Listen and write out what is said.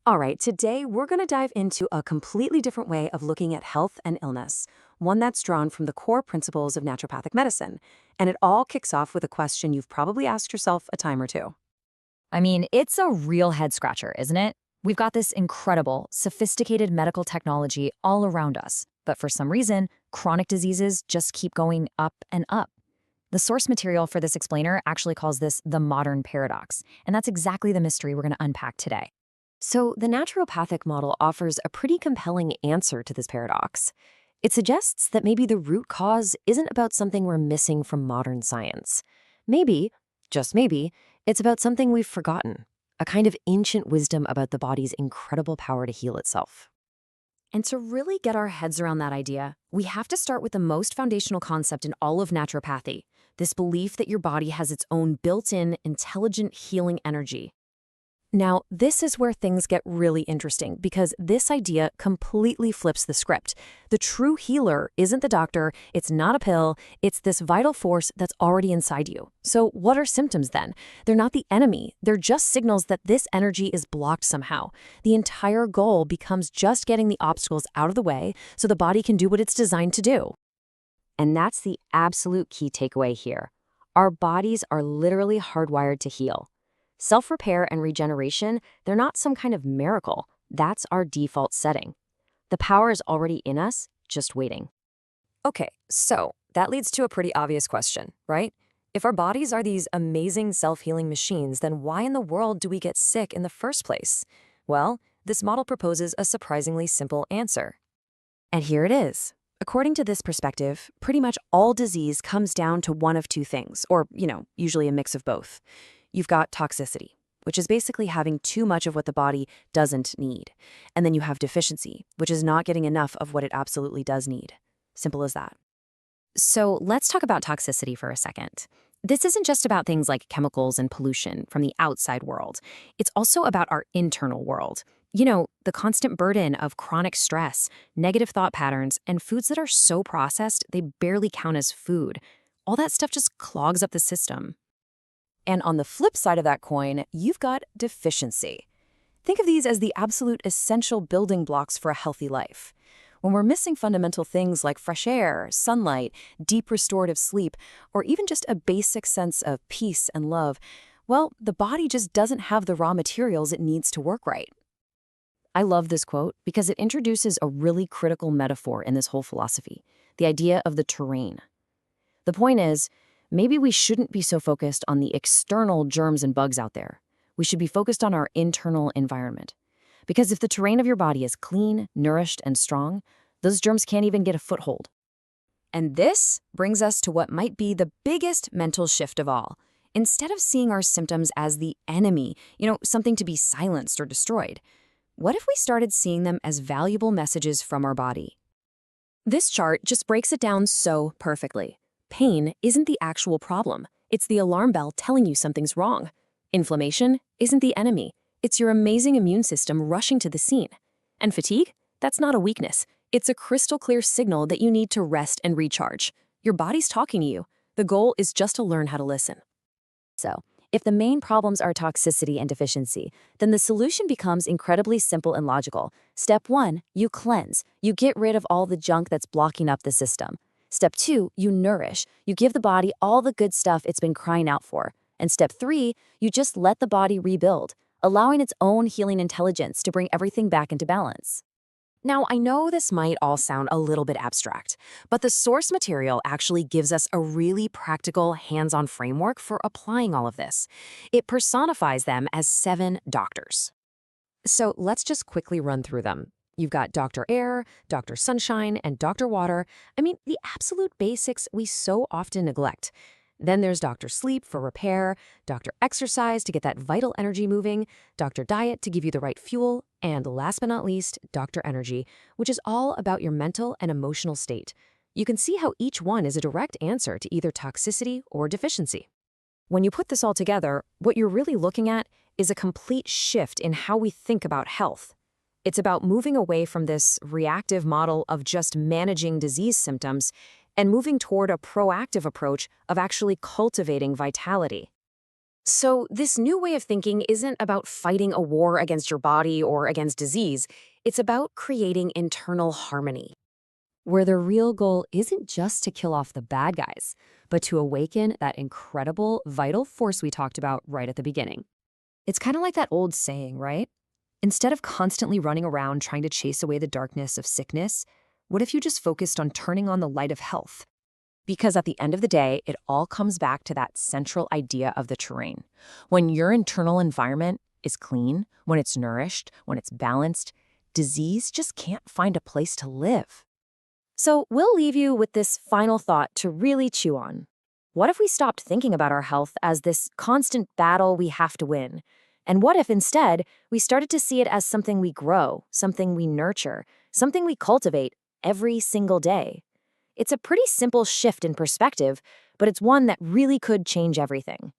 All right, today we're going to dive into a completely different way of looking at health and illness, one that's drawn from the core principles of naturopathic medicine. And it all kicks off with a question you've probably asked yourself a time or two. I mean, it's a real head scratcher, isn't it? We've got this incredible, sophisticated medical technology all around us, but for some reason, chronic diseases just keep going up and up. The source material for this explainer actually calls this the modern paradox, and that's exactly the mystery we're going to unpack today. So, the naturopathic model offers a pretty compelling answer to this paradox. It suggests that maybe the root cause isn't about something we're missing from modern science. Maybe, just maybe, it's about something we've forgotten, a kind of ancient wisdom about the body's incredible power to heal itself. And to really get our heads around that idea, we have to start with the most foundational concept in all of naturopathy, this belief that your body has its own built-in, intelligent healing energy. Now, this is where things get really interesting because this idea completely flips the script. The true healer isn't the doctor, it's not a pill, it's this vital force that's already inside you. So what are symptoms then? They're not the enemy, they're just signals that this energy is blocked somehow. The entire goal becomes just getting the obstacles out of the way so the body can do what it's designed to do. And that's the absolute key takeaway here. Our bodies are literally hardwired to heal. Self-repair and regeneration, they're not some kind of miracle. That's our default setting. The power is already in us, just waiting. Okay, so that leads to a pretty obvious question, right? If our bodies are these amazing self-healing machines, then why in the world do we get sick in the first place? Well, this model proposes a surprisingly simple answer. And here it is. According to this perspective, pretty much all disease comes down to one of two things, or, usually a mix of both. You've got toxicity, which is basically having too much of what the body doesn't need. And then you have deficiency, which is not getting enough of what it absolutely does need. Simple as that. So let's talk about toxicity for a second. This isn't just about things like chemicals and pollution from the outside world. It's also about our internal world. The constant burden of chronic stress, negative thought patterns, and foods that are so processed they barely count as food. All that stuff just clogs up the system. And on the flip side of that coin, you've got deficiency. Think of these as the absolute essential building blocks for a healthy life. When we're missing fundamental things like fresh air, sunlight, deep restorative sleep, or even just a basic sense of peace and love, well, the body just doesn't have the raw materials it needs to work right. I love this quote because it introduces a really critical metaphor in this whole philosophy, the idea of the terrain. The point is, maybe we shouldn't be so focused on the external germs and bugs out there. We should be focused on our internal environment. Because if the terrain of your body is clean, nourished, and strong, those germs can't even get a foothold. And this brings us to what might be the biggest mental shift of all. Instead of seeing our symptoms as the enemy, something to be silenced or destroyed, what if we started seeing them as valuable messages from our body? This chart just breaks it down so perfectly. Pain isn't the actual problem. It's the alarm bell telling you something's wrong. Inflammation isn't the enemy. It's your amazing immune system rushing to the scene. And fatigue? That's not a weakness. It's a crystal clear signal that you need to rest and recharge. Your body's talking to you. The goal is just to learn how to listen. So, if the main problems are toxicity and deficiency, then the solution becomes incredibly simple and logical. Step 1, you cleanse. You get rid of all the junk that's blocking up the system. Step 2, you nourish. You give the body all the good stuff it's been crying out for. And step 3, you just let the body rebuild, allowing its own healing intelligence to bring everything back into balance. Now, I know this might all sound a little bit abstract, but the source material actually gives us a really practical, hands-on framework for applying all of this. It personifies them as 7 doctors. So let's just quickly run through them. You've got Dr. Air, Dr. Sunshine, and Dr. Water. I mean, the absolute basics we so often neglect. Then there's Dr. Sleep for repair, Dr. Exercise to get that vital energy moving, Dr. Diet to give you the right fuel, and last but not least, Dr. Energy, which is all about your mental and emotional state. You can see how each one is a direct answer to either toxicity or deficiency. When you put this all together, what you're really looking at is a complete shift in how we think about health. It's about moving away from this reactive model of just managing disease symptoms and moving toward a proactive approach of actually cultivating vitality. So, this new way of thinking isn't about fighting a war against your body or against disease. It's about creating internal harmony. Where the real goal isn't just to kill off the bad guys, but to awaken that incredible, vital force we talked about right at the beginning. It's kind of like that old saying, right? Instead of constantly running around trying to chase away the darkness of sickness, what if you just focused on turning on the light of health? Because at the end of the day, it all comes back to that central idea of the terrain. When your internal environment is clean, when it's nourished, when it's balanced, disease just can't find a place to live. So, we'll leave you with this final thought to really chew on. What if we stopped thinking about our health as this constant battle we have to win? And what if instead we started to see it as something we grow, something we nurture, something we cultivate every single day? It's a pretty simple shift in perspective, but it's one that really could change everything.